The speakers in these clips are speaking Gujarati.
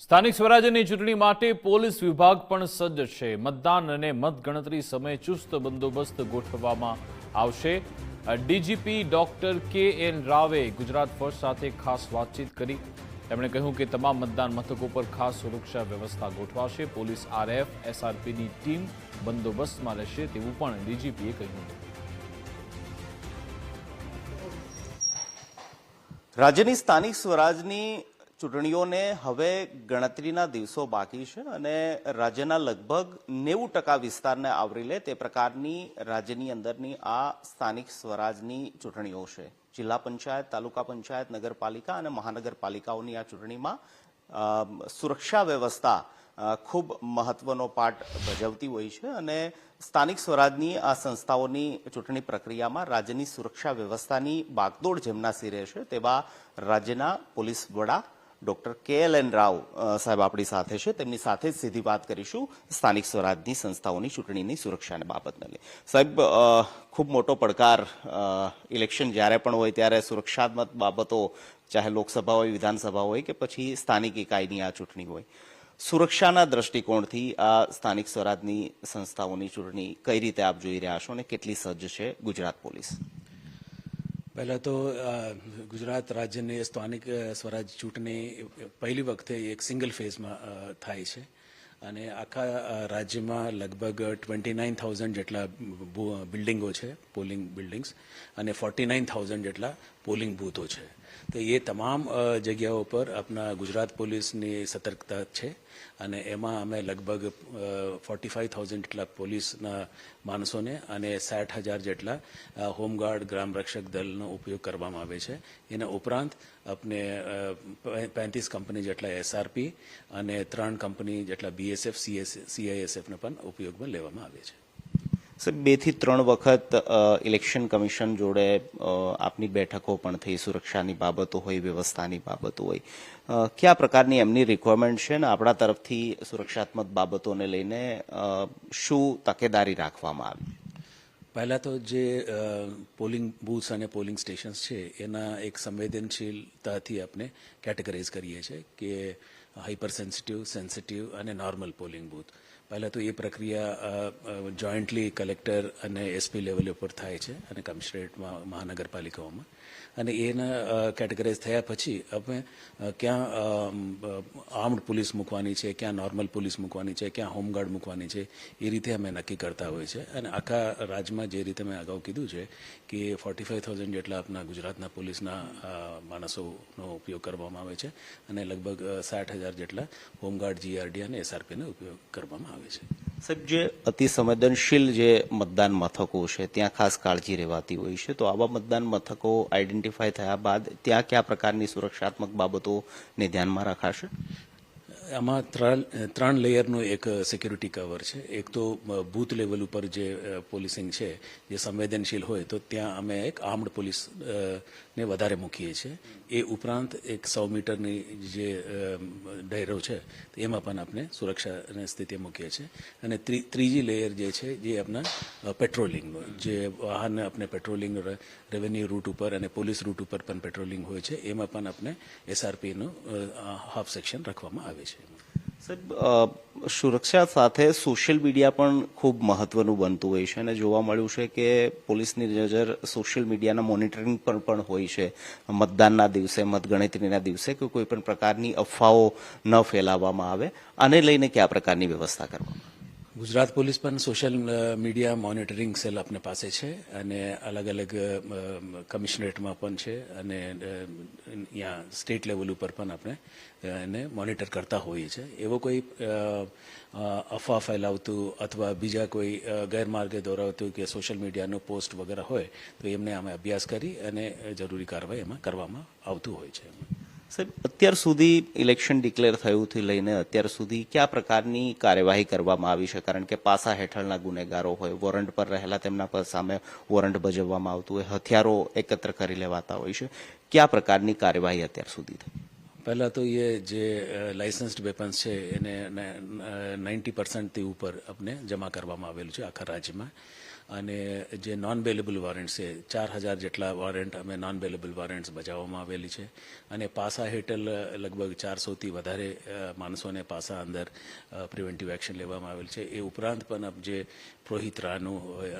સ્થાનિક સ્વરાજ્યની ચૂંટણી માટે પોલીસ વિભાગ પણ સજ્જ છે। મતદાન અને મતગણતરી સમયે ચુસ્ત બંદોબસ્ત ગોઠવવામાં આવશે। DGP doctor K N. રાવે ગુજરાત ફર્સ્ટ સાથે ખાસ વાતચીત કરી। તેમણે કહ્યું કે તમામ મતદાન મથકો પર ખાસ સુરક્ષા વ્યવસ્થા ગોઠવાશે। પોલીસ આરએફ એસઆરપીની ટીમ બંદોબસ્તમાં રહેશે તેવું પણ ડીજીપીએ કહ્યું। રાજ્યની સ્થાનિક સ્વરાજની ચૂંટણીઓને હવે ગણતરીના દિવસો બાકી છે અને રાજ્યના લગભગ 90% વિસ્તારને આવરી લે તે પ્રકારની રાજ્યની અંદરની આ સ્થાનિક સ્વરાજની ચૂંટણીઓ છે। જિલ્લા પંચાયત, તાલુકા પંચાયત, નગરપાલિકા અને મહાનગરપાલિકાઓની આ ચૂંટણીમાં સુરક્ષા વ્યવસ્થા ખૂબ મહત્વનો પાઠ ભજવતી હોય છે અને સ્થાનિક સ્વરાજની આ સંસ્થાઓની ચૂંટણી પ્રક્રિયામાં રાજ્યની સુરક્ષા વ્યવસ્થાની બાગદોડ જેમના સિરે છે તેવા રાજ્યના પોલીસ વડા ડોક્ટર કે.એન. રાવ સાહેબ આપણી સાથે છે। તેમની સાથે જ સીધી વાત કરીશું સ્થાનિક સ્વરાજની સંસ્થાઓની ચૂંટણીની સુરક્ષાને બાબતને લઈ। સાહેબ, ખૂબ મોટો પડકાર ઇલેક્શન જ્યારે પણ હોય ત્યારે સુરક્ષાત્મક બાબતો, ચાહે લોકસભા હોય, વિધાનસભા હોય કે પછી સ્થાનિક ઇકાઈની આ ચૂંટણી હોય, સુરક્ષાના દ્રષ્ટિકોણથી આ સ્થાનિક સ્વરાજની સંસ્થાઓની ચૂંટણી કઈ રીતે આપ જોઈ રહ્યા છો અને કેટલી સજ્જ છે ગુજરાત પોલીસ? પહેલાં તો ગુજરાત રાજ્યની સ્થાનિક સ્વરાજ ચૂંટણી પહેલી વખતે એક સિંગલ ફેઝમાં થાય છે અને આખા રાજ્યમાં લગભગ 29,000 જેટલા બિલ્ડિંગો છે, પોલિંગ બિલ્ડિંગ્સ, અને 49,000 જેટલા પોલિંગ બૂથો છે। તો એ તમામ જગ્યાઓ પર આપણા ગુજરાત પોલીસની સતર્કતા છે અને એમાં અમે લગભગ 45,000 જેટલા પોલીસના માણસોને અને 60,000 જેટલા હોમગાર્ડ, ગ્રામ રક્ષક દળનો ઉપયોગ કરવામાં આવે છે। એના ઉપરાંત આપણે 35 કંપની જેટલા એસઆરપી અને 3 કંપની જેટલા બીએસએફ, સીઆઈએસએફને પણ ઉપયોગમાં લેવામાં આવે છે। સર, 2 થી 3 વખત ઇલેક્શન કમિશન જોડે આપની બેઠકો પણ થઈ, સુરક્ષાની બાબતો હોય, વ્યવસ્થાની બાબતો હોય, કયા પ્રકારની એમની રિક્વાયરમેન્ટ છે ને આપણા તરફથી સુરક્ષાત્મક બાબતોને લઈને શું તકેદારી રાખવામાં આવી? પહેલાં તો જે પોલિંગ બૂથ્સ અને પોલિંગ સ્ટેશન્સ છે એના એક સંવેદનશીલતાથી આપણે કેટેગરાઇઝ કરીએ છીએ કે હાઇપર સેન્સિટિવ, સેન્સિટિવ અને નોર્મલ પોલિંગ બૂથ। પહેલાં તો એ પ્રક્રિયા જોઈન્ટલી કલેક્ટર અને એસપી લેવલ ઉપર થાય છે અને કમિશનરેટમાં, મહાનગરપાલિકાઓમાં, અને એના કેટેગરાઇઝ થયા પછી અમે ક્યાં આર્મ્ડ પોલીસ મૂકવાની છે, ક્યાં નોર્મલ પોલીસ મૂકવાની છે, ક્યાં હોમગાર્ડ મૂકવાની છે, એ રીતે અમે નક્કી કરતા હોય છે। અને આખા રાજ્યમાં જે રીતે મેં અગાઉ કીધું છે કે 45,000 જેટલા આપણા ગુજરાતના પોલીસના માણસોનો ઉપયોગ કરવામાં આવે છે અને લગભગ 60,000 જેટલા હોમગાર્ડ, જીઆરડી અને એસઆરપીનો ઉપયોગ કરવામાં આવે છે। સાહેબ, જે અતિ સંવેદનશીલ જે મતદાન મથકો છે ત્યાં ખાસ કાળજી રહેવાતી હોય છે, તો આવા મતદાન મથકો આઈડેન્ટિફાય થયા બાદ ત્યાં કયા પ્રકારની સુરક્ષાત્મક બાબતોને ધ્યાનમાં રખાશે? આમાં 3 લેયરનું એક સિક્યુરિટી કવર છે। એક તો બૂથ લેવલ ઉપર જે પોલીસિંગ છે જે સંવેદનશીલ હોય તો ત્યાં અમે એક આર્મ્ડ પોલીસ ને વધારે મૂકીએ છીએ। એ ઉપરાંત એક 100 મીટરની જે દાયરો છે એમાં પણ આપણે સુરક્ષાની સ્થિતિ મૂકીએ છીએ। અને ત્રીજી લેયર જે છે જે આપણા પેટ્રોલિંગનો, જે વાહન આપણે પેટ્રોલિંગ રેવન્યુ રૂટ ઉપર અને પોલીસ રૂટ ઉપર પણ પેટ્રોલિંગ હોય છે, એમાં પણ આપણે એસઆરપીનું હાફ સેક્શન રાખવામાં આવે છે। સાહેબ, સુરક્ષા સાથે સોશિયલ મીડિયા પણ ખૂબ મહત્વનું બનતું હોય છે અને જોવા મળ્યું છે કે પોલીસની નજર સોશિયલ મીડિયાના મોનિટરિંગ પર પણ હોય છે મતદાનના દિવસે, મતગણતરીના દિવસે, કે કોઈ પણ પ્રકારની અફવાઓ ન ફેલાવવામાં આવે। આને લઈને કયા પ્રકારની વ્યવસ્થા કરવામાં આવે? ગુજરાત પોલીસ પણ સોશિયલ મીડિયા મોનિટરિંગ સેલ આપને પાસે છે અને અલગ અલગ કમિશનરેટમાં પણ છે અને અહીંયા સ્ટેટ લેવલ ઉપર પણ આપણે એને મોનિટર કરતા હોઈએ છીએ। એવો કોઈ અફવા ફેલાવતું અથવા બીજા કોઈ ગેરમાર્ગે દોરાવતું કે સોશિયલ મીડિયાનો પોસ્ટ વગેરે હોય તો એમને અમે અભ્યાસ કરી અને જરૂરી કાર્યવાહી એમાં કરવામાં આવતું હોય છે। સાહેબ, અત્યાર સુધી ઇલેક્શન ડિક્લેર થયુંથી લઈને અત્યાર સુધી કયા પ્રકારની કાર્યવાહી કરવામાં આવી છે? કારણ કે પાસા હેઠળના ગુનેગારો હોય, વોરંટ પર રહેલા તેમના પર સામે વોરંટ ભજવવામાં આવતું હોય, હથિયારો એકત્ર કરી લેવાતા હોય છે, કયા પ્રકારની કાર્યવાહી અત્યાર સુધી થઈ? પહેલાં તો એ જે લાઇસન્સ્ડ વેપન્સ છે એને 90% ઉપર આપણે જમા કરવામાં આવેલું છે આખા રાજ્યમાં। અને જે નોન બેલેબલ વોરંટ છે 4000 જેટલા વોરંટ અમે નોન બેલેબલ વોરંટ્સ બજાવવામાં આવેલી છે અને પાસા હેઠળ લગભગ 400થી વધારે માણસોને પાસા અંદર પ્રિવેન્ટિવ એક્શન લેવામાં આવેલ છે. એ ઉપરાંત પણ જે પ્રોહિત રાહનું હોય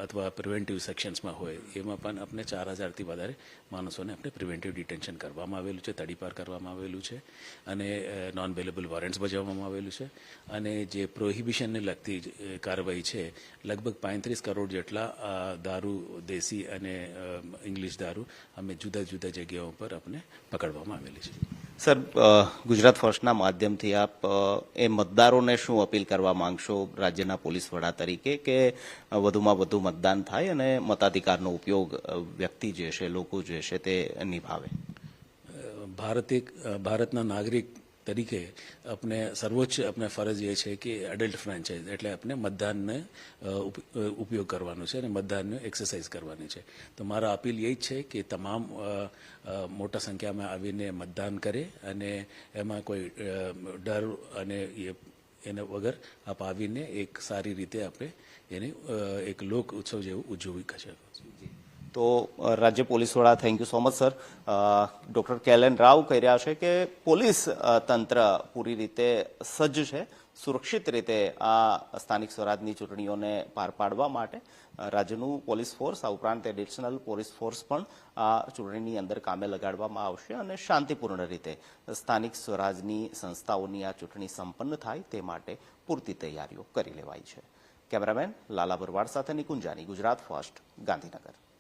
અથવા પ્રિવેન્ટિવ સેક્શન્સમાં હોય એમાં પણ આપણે 4000થી વધારે માણસોને આપણે પ્રિવેન્ટિવ ડિટેન્શન કરવામાં આવેલું છે, તડીપાર કરવામાં આવેલું છે અને નોન બેલેબલ વોરંટ્સ બજાવવામાં આવેલું છે. અને જે પ્રોહિબિશનને લગતી કાર્યવાહી છે લગભગ 35 કરોડ જેટલા દારૂ, દેશી અને ઇંગ્લિશ દારૂ અમે જુદા જુદા જગ્યાઓ પર આપણે પકડવામાં આવેલી છે. સર, ગુજરાત ફર્સ્ટના માધ્યમથી આપ એ મતદારોને શું અપીલ કરવા માંગશો રાજ્યના પોલીસ વડા તરીકે કે વધુમાં વધુ મતદાન થાય અને મતાધિકારનો ઉપયોગ વ્યક્તિ જે છે, લોકો જે છે તે નિભાવે? ભારતના નાગરિક તરીકે આપણે સર્વોચ્ચ આપણે ફરજ એ છે કે એડલ્ટ ફ્રેન્ચાઇઝ એટલે આપણે મતદાનને ઉપયોગ કરવાનો છે અને મતદાનને એક્સરસાઇઝ કરવાની છે. તો મારા અપીલ એ જ છે કે તમામ મોટા સંખ્યામાં આવીને મતદાન કરે અને એમાં કોઈ ડર અને એના વગર આપ આવીને એક સારી રીતે આપણે એને એક લોક ઉત્સવ જેવું ઉજવી શકે. તો રાજ્ય પોલીસ વડા, thank you so much sir. Doctor KLN Rao કહી રહ્યા છે કે પોલીસ તંત્ર પૂરી રીતે સજ્જ છે સુરક્ષિત રીતે આ સ્થાનિક સ્વરાજની ચૂંટણીઓને પાર પાડવા માટે. રાજ્યનું પોલીસ ફોર્સ, આ ઉપરાંત એડિશનલ પોલીસ ફોર્સ પણ આ ચૂંટણીની અંદર કામે લગાડવામાં આવશે અને શાંતિપૂર્ણ રીતે સ્થાનિક સ્વરાજની સંસ્થાઓની આ ચૂંટણી સંપન્ન થાય તે માટે પૂરતી તૈયારીઓ કરી લેવાઈ છે. કેમેરામેન લાલા ભરવાડ સાથે નિકુંજાની, ગુજરાત ફર્સ્ટ, ગાંધીનગર.